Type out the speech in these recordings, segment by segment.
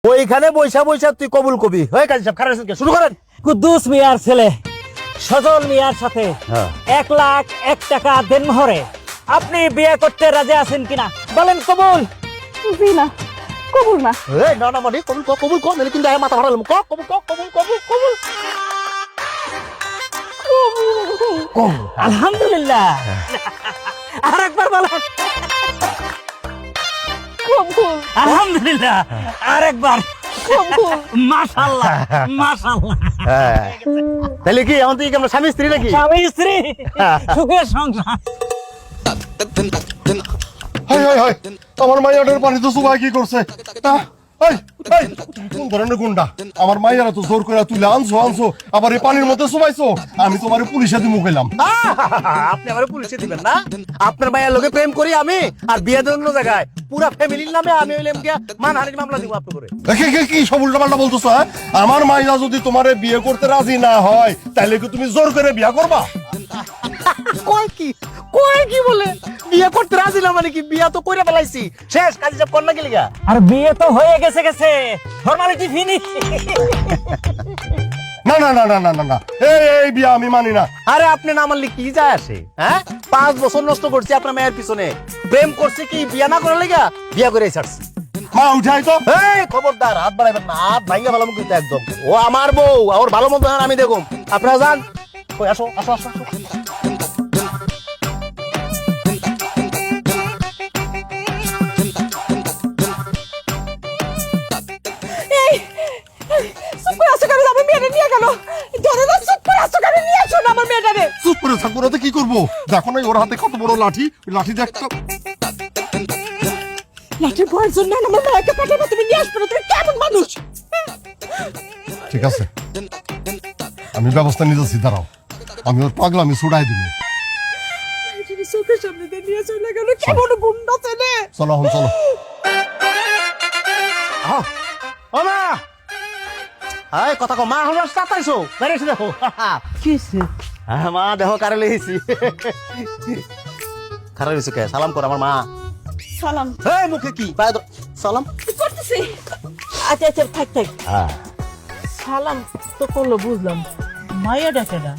ওইখানে বৈশা বৈশা তুই কবুল কবি হয়ে কাজী সাহেব খারাপ শুরু করেন। কুদ্দুস মিয়ার ছেলে সজল মিয়ার সাথে 1,01,000 টাকা দেনমোহরে আপনি বিয়ে করতে রাজি আছেন কিনা বলেন? কবুল? জি না, কবুল না। এই না না মানে কবুল কবুল কম এলে কিন্তু মাথা ভাড়ালাম কবুল কবুল কবুল কবুল কবুল। আলহামদুলিল্লাহ। আরেকবার বলেন। কবুল। আলহামদুলিল্লাহ। আরেকবার। কবুল। মাশাআল্লাহ মাশাআল্লাহ। তাহলে কি এখন তুই আমরা স্বামী স্ত্রী নাকি? স্বামী স্ত্রী সুখের সংসার। হাই হাই হাই, আমার মাইয়াটার পানি তো সুবাই কি করছে? কোন ধরনের গুন্ডা? আমার মাইয়ারা তো জোর করে তুলে আনছো আবার এই পানির মধ্যে সুবাইছো। আমি তোমার পুলিশে দিয়ে মুখাইলাম। আপনি আমার পুলিশে দিবেন না? আপনার ভাইয়ের লোকে প্রেম করি আমি আর বিয়ে দেন অন্য জায়গায় পুরা ফ্যামিলির নামে আমি হইলাম কি মানহানির মামলা দিব আপনার করে। কি সব উল্টাপাল্টা বলতেছো? হ্যাঁ, আমার মাইয়া যদি তোমারে বিয়ে করতে রাজি না হয় তাহলে কি তুমি জোর করে বিয়ে করবা? কয় কি বলে বিয়ে করতে রাজি না মানে কি? বিয়ে তো কইরা ফেলাইছি, শেষ। কাজী সাহেব কন্যা গেলি গা? আর বিয়ে তো হয়ে গেছে ফর্মালিটি ফিনিশ। না না না না না না না, এই বিয়ে আমি মানি না। আরে আপনি না মানলে কি যায় আসে? হ্যাঁ, 5 বছর নষ্ট করছি আপনার মেয়ের পিছনে। প্রেম করছে কি বিয়ে না করার লাগা? বিয়ে করে ছাড়ছি। মা উঠাই তো। এই খবরদার, হাত বাড়াইবেন না, হাত ভাঙা ফেলাম কিন্তু একদম। ও আমার বউ, ওর ভালো মন্দ আমি দেখুন। আপনারা যান, ওই আসো আসো আসো আসো। চুপ করে আসো কেন? আমার মেয়েটা নিয়ে গেল। ধরো না, চুপ করে আসো কেন? নিয়ে আসো না আমার মেয়েটারে। চুপ করে থাকবো না তো কি করবো? দেখো না ওর হাতে কত বড় লাঠি, ওই লাঠি দেখতো। লাঠির ভয়ের জন্য আমার মেয়েকে পাঠাবো, তুমি নিয়ে আসবে না? তুমি কেমন মানুষ? ঠিক আছে, আমি ব্যবস্থা নিতেছি, দাঁড়াও। আমি ওর পাগলামি ছুড়াই দিব। চোখের সামনে দিয়ে নিয়ে চলে গেল। কেমন গুন্ডা ছেলে! চলো এখন চলো। ও মা, এই কথা কও। মা হলো তাতাইছো বেরেছি দেখো। কিসে? হ্যাঁ মা, দেখো কারে লইছি। খারাপ হইছে কে? সালাম কর আমার মা। সালাম এই মুখে কি পায় ধর। সালাম করতেছি। আচ্ছা আচ্ছা, থাক। হ্যাঁ। সালাম তো করলো বুঝলাম, মাইয়া ডাকে না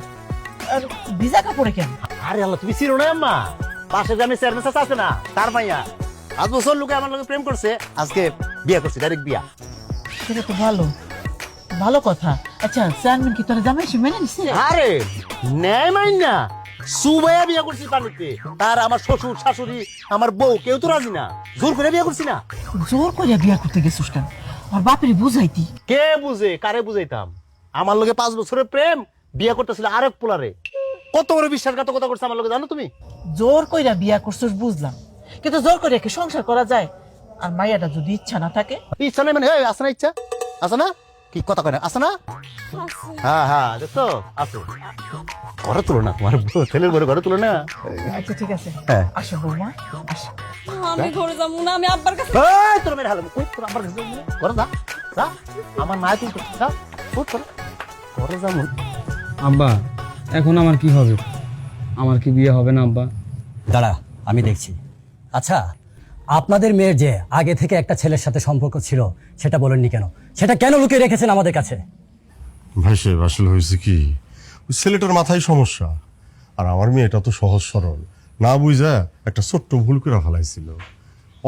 আর ভিজা কাপড়ে কেন? আরে আল্লাহ, তুমি চিনো না আম্মা? পাশে যে আমি চেয়ারম্যান চাচা আছে না, তার মাইয়া। 5 বছর লোকে আমার লগে প্রেম করছে, আজকে বিয়ে করছে, ডাইরেক্ট বিয়া। সেটা তো ভালো কথা। আচ্ছা, চেয়ারম্যান কি তোর জামাই সে মেনে নিছে? আরে নেয় মাইন না, সুবাইয়া বিয়ে করছি পানিতে। তার আমার শ্বশুর শাশুড়ি আমার বউ কেউ তো রাজি না, জোর করে বিয়ে করছি না। জোর করিয়া বিয়া করতে গেছিস কেন? আর বাপের বুঝাইতি। কে বুঝে? কারে বুঝাইতাম? আমার লগে 5 বছরের প্রেম, বিয়ে করতেছিল আরেক পোলারে। কত বড় বিশ্বাসঘাতকতা করছে আমার লগে জানো তুমি? জোর কইরা বিয়া করছিস বুঝলাম, কিন্তু জোর করিয়া কি সংসার করা যায়? আর মাইয়াটা যদি ইচ্ছা না থাকে? ইচ্ছা নাই মানে আছে না? ইচ্ছা আছে না? কি কথা কয় না? আছে না? হ্যাঁ হ্যাঁ, দেখছো আছে। ঘরে তুলো না, তোমার ছেলের ঘরে তুলো না। আচ্ছা ঠিক আছে, হ্যাঁ। আসো বৌমা আসো। আমি ঘরে যাবো না, আমি আব্বার কাছে। এই তোর মেরে হালাম, কই তোর আব্বার কাছে যাবি? ঘরে যা যা, আমার মায় তুই যা, উঠ তোর ঘরে যা। আব্বা, এখন আমার কি হবে? আমার কি বিয়ে হবে না আব্বা? দাঁড়া, আমি দেখছি। আচ্ছা, আপনাদের মেয়ের যে আগে থেকে একটা ছেলের সাথে সম্পর্ক ছিল সেটা বলেননি কেন? সেটা কেন লুকিয়ে রেখেছেন আমাদের কাছে? ভাই সাহেব, আসলে হয়েছে কি, ওই ছেলেটার মাথায় সমস্যা। আর আমার মেয়েটা তো সহজ সরল, না বুঝা একটা ছোট্ট ভুল করে ফেলাইছিল।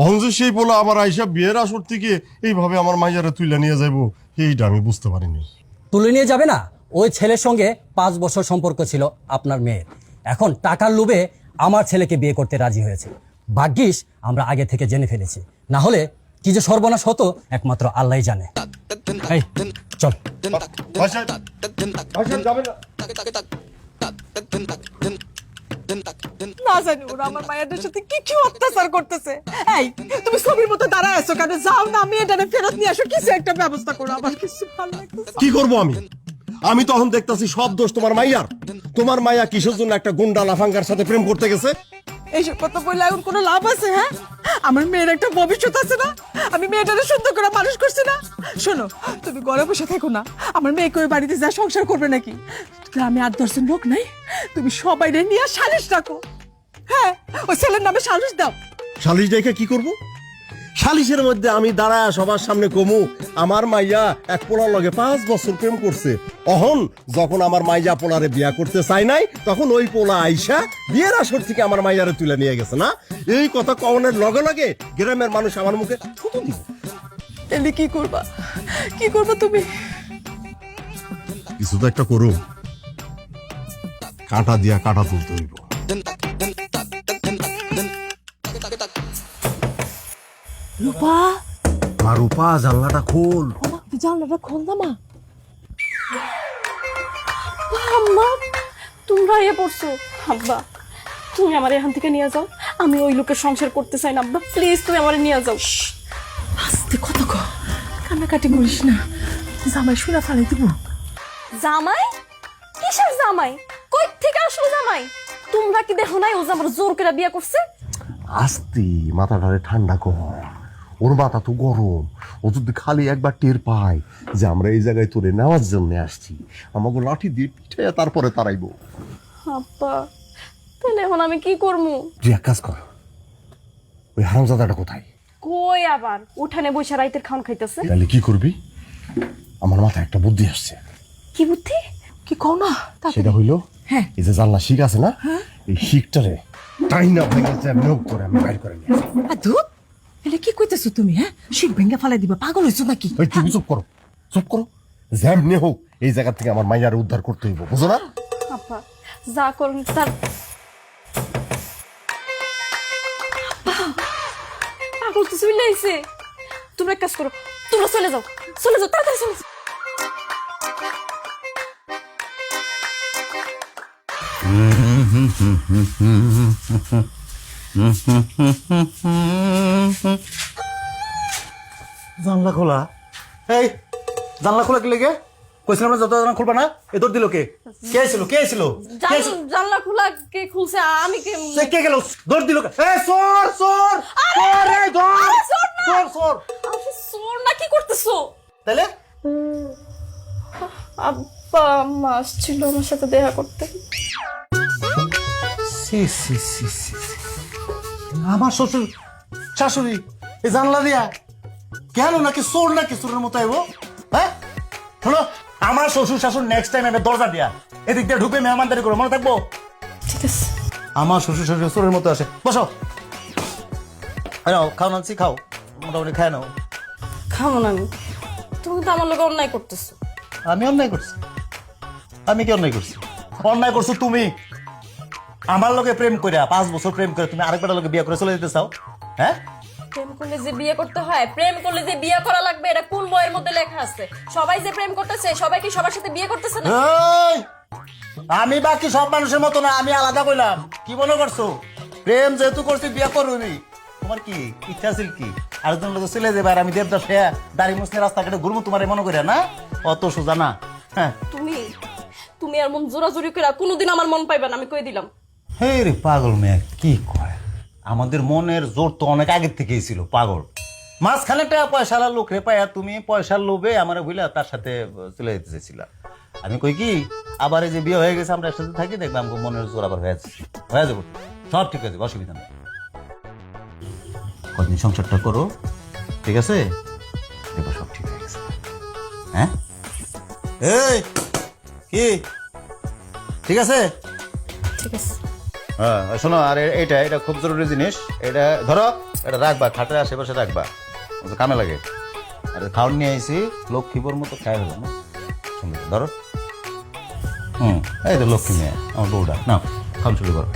অহন যে সেই বলে আমার আইসা বিয়ের আসর থেকে এইভাবে আমার মাইয়ারা তুইলা নিয়ে যাবো, এইটা আমি বুঝতে পারিনি। তুলে নিয়ে যাবে না? ওই ছেলের সঙ্গে 5 বছর সম্পর্ক ছিল আপনার মেয়ের। এখন টাকার লোভে আমার ছেলেকে বিয়ে করতে রাজি হয়েছে। ভাগ্যিস আমরা আগে থেকে জেনে ফেলেছি, না হলে কি যে সর্বনাশ হতো একমাত্র আল্লাহই জানে। এই চল। ভাই সাহেব, ভাই সাহেব যাবেন না। না জানি ওরা আমার মায়ের সাথে কি অত্যাচার করতেছে। এই, তুমি ছবির মতো দাঁড়ায় আছো কেন? যাও না, আমি এটা ফেরত নিয়ে আসো, কিছু একটা ব্যবস্থা করো। আমার কিছু ভালো লাগতেছে। কি করবো আমি তখন দেখতাছি সব দোষ তোমার মাইয়ার। তোমার মাইয়া কিসের জন্য একটা গুন্ডা লাফাঙ্গার সাথে প্রেম করতে গেছে? এইসব কথা বললে এখন কোনো লাভ আছে? হ্যাঁ, আমার মেয়ের একটা ভবিষ্যৎ আছে না? আমি মেয়েটাকে সুন্দর করে মানুষ করছি না? শোনো, তুমি ঘরে বসে থাকো না। আমার মেয়েকে ওই বাড়িতে যা সংসার করবে নাকি? গ্রামে 8-10 জন লোক নাই, তুমি সবাই নিয়ে সালিশ রাখো। হ্যাঁ, ওই ছেলের নামে সালিশ দাও। সালিশ দেখে কি করব? সালিশের মধ্যে আমি দাঁড়ায় সবার সামনে কমু আমার মাইয়া এক পোলার লগে 5 বছর প্রেম করছে। অহন যখন আমার মাইয়া পোলারে বিয়া করতে চাই নাই, তখন ওই পোলা আইসা বিয়ের আসর থেকে আমার মাইয়ারে তুলে নিয়ে গেছে না। এই কথা কওনের লগে লগে গ্রামের মানুষ আমার মুখে থুতু দিব। এলি কি করবা তুমি? কিছু তো একটা করু, কাঁটা দিয়া কাঁটা তুলতে হইব। রূপা, আর রূপা জানলাটা খোল। তুই জানলাটা খোল না মা। আম্মা তোমরা এ পড়ছো। আব্বা তুমি আমার এখান থেকে নিয়ে যাও, আমি ওই লোকের সংসার করতে চাই না। আব্বা প্লিজ তুমি আমার নিয়ে যাও। আস্তে কথা কো, কান্নাকাটি করিস না, জামাই শুনে ফালাই দিব। জামাই? কিসের জামাই? কই থেকে আসলো জামাই? তোমরা কি দেখো নাই ও যে আমার জোর করে বিয়ে করছে? আস্তে মাথাটারে ঠান্ডা কর, ওর মাথা তো গরম। ও যদি খালি একবার টের পায় যে আমরা এই জায়গায় তোরে নেওয়ার জন্য আসছি, আমাকে লাঠি দিয়ে পিঠে তারপরে তারাইবো। আব্বা তাহলে এখন আমি কি করবো? তুই এক কাজ কর, ওই হারামজাদাটা কোথায়? কই আবার উঠানে বসে রাইতের খাওন খাইতেছে। তাহলে কি করবি? আমার মাথায় একটা বুদ্ধি আসছে। কি বুদ্ধি? কি কও না? সেটা হইলো, হ্যাঁ। এই যে জানলা শিক আছে না, এই শিকটারে টাইনা ভেঙে নোক করে আমি বাইর করে নিয়ে আসি। ধুত, এলে কি কইতেছো তুমি? হ্যাঁ, শিখ ভেঙ্গা ফালাই দিবা, পাগল হইছো নাকি? ওই তুমি চুপ করো, চুপ করো। যেমনি হোক এই জায়গা থেকে আমার মাইয়ারে উদ্ধার করতে হইব, বুঝো না? আব্বা যা করুন তার। পাগল তো চলে আইছে। তোমরা এক কাজ করো, তোমরা চলে যাও, তাড়াতাড়ি চলে যাও। জানলা খোলা? এই জানলা খোলা কি লেগে? কইছিলাম না যত জানলা খুলবা না। এ দৌড় দিল কে? কে ছিল? জানলা খোলা কে খুলছে? আমি কে? কে গেল? দৌড় দিল কে? এই চোর চোর চোর! এই ধর চোর চোর! আমি চোর না, কি করতেছো? তাইলে আব্বা আম্মা আসছিল আমার সাথে দেখা করতে। সি সি সি সি সি। আমার শ্বশুর শাশুড়ি এই জানলা দিয়া কেন? নাকি চোর? নাকি চোরের মতো আইব? হ্যাঁ শোনো, আমার শ্বশুর শাশুড় নেক্সট টাইম এবার দরজা দিয়া এদিক দিয়ে ঢুকে মেহমানদারি করো, মনে থাকবো? ঠিক আছে। আমার শ্বশুর শাশুড়ি চোরের মতো আসে। বসো, খাও নানছি, খাও, মোটামুটি খায় নাও। খাবো না আমি। তুমি তো আমার লোক অন্যায় করতেছো। আমি অন্যায় করছি? আমি কি অন্যায় করছি? অন্যায় করছো তুমি। আমার লোকে প্রেম করে 5 বছর প্রেম করে তুমি আরেকবার লোকে বিয়ে করে চলে যেতে চাও? হ্যাঁ, প্রেম করলে যে বিয়ে করতে হয়, প্রেম করলে যে বিয়ে করা লাগবে, এটা কোন বইয়ের মধ্যে লেখা আছে? সবাই যে প্রেম করতেছে, সবাই কি সবার সাথে বিয়ে করতেছে না? এই, আমি বাকি সব মানুষের মতো না, আমি আলাদা কইলাম। কি মনে করছো? প্রেম যেহেতু করছি বিয়ে করবি। তোমার কি ইচ্ছা ছিল কি আরেকজন লোক চলে যাবে আর আমি দেবদাস হয়ে দাড়ি মুছনে রাস্তাঘাটে ঘুরবো তোমার মনে করে? না, অত সোজা না। হ্যাঁ, তুমি আর মন জোরাজুরি করে কোনোদিন আমার মন পাইবে না, আমি কই দিলাম। হে রে পাগল মেয়ে, কি কয়? আমাদের মনের জোর তো অনেক আগের থেকেই ছিল পাগল। মাঝখানে টাকা পয়সার লোক রে পায়া তুমি পয়সার লোভে আমার বুঝলা তার সাথে চলে যেতে চেয়েছিলা। আমি কই কি, আবার এই যে বিয়ে হয়ে গেছে, আমরা একসাথে থাকি, দেখবো আমাকে মনের জোর আবার হয়ে যাবো, সব ঠিক আছে, অসুবিধা নেই। কদিন সংসারটা করো, ঠিক আছে, দেখবো সব ঠিক হয়ে গেছে। হ্যাঁ, এই কি ঠিক আছে? ঠিক আছে। হ্যাঁ শোনো, আর এটা খুব জরুরি জিনিস। এটা ধরো, এটা রাখবা, খাটের আশেপাশে রাখবা, কামে লাগে। আর খাওয়ান নিয়ে আইসি, লক্ষ্মীপুর মতো খাই হলো না। ধরো, এই তো লক্ষ্মী মেয়ে আমার বউটা, নাও খাওয়ান শুরু করো।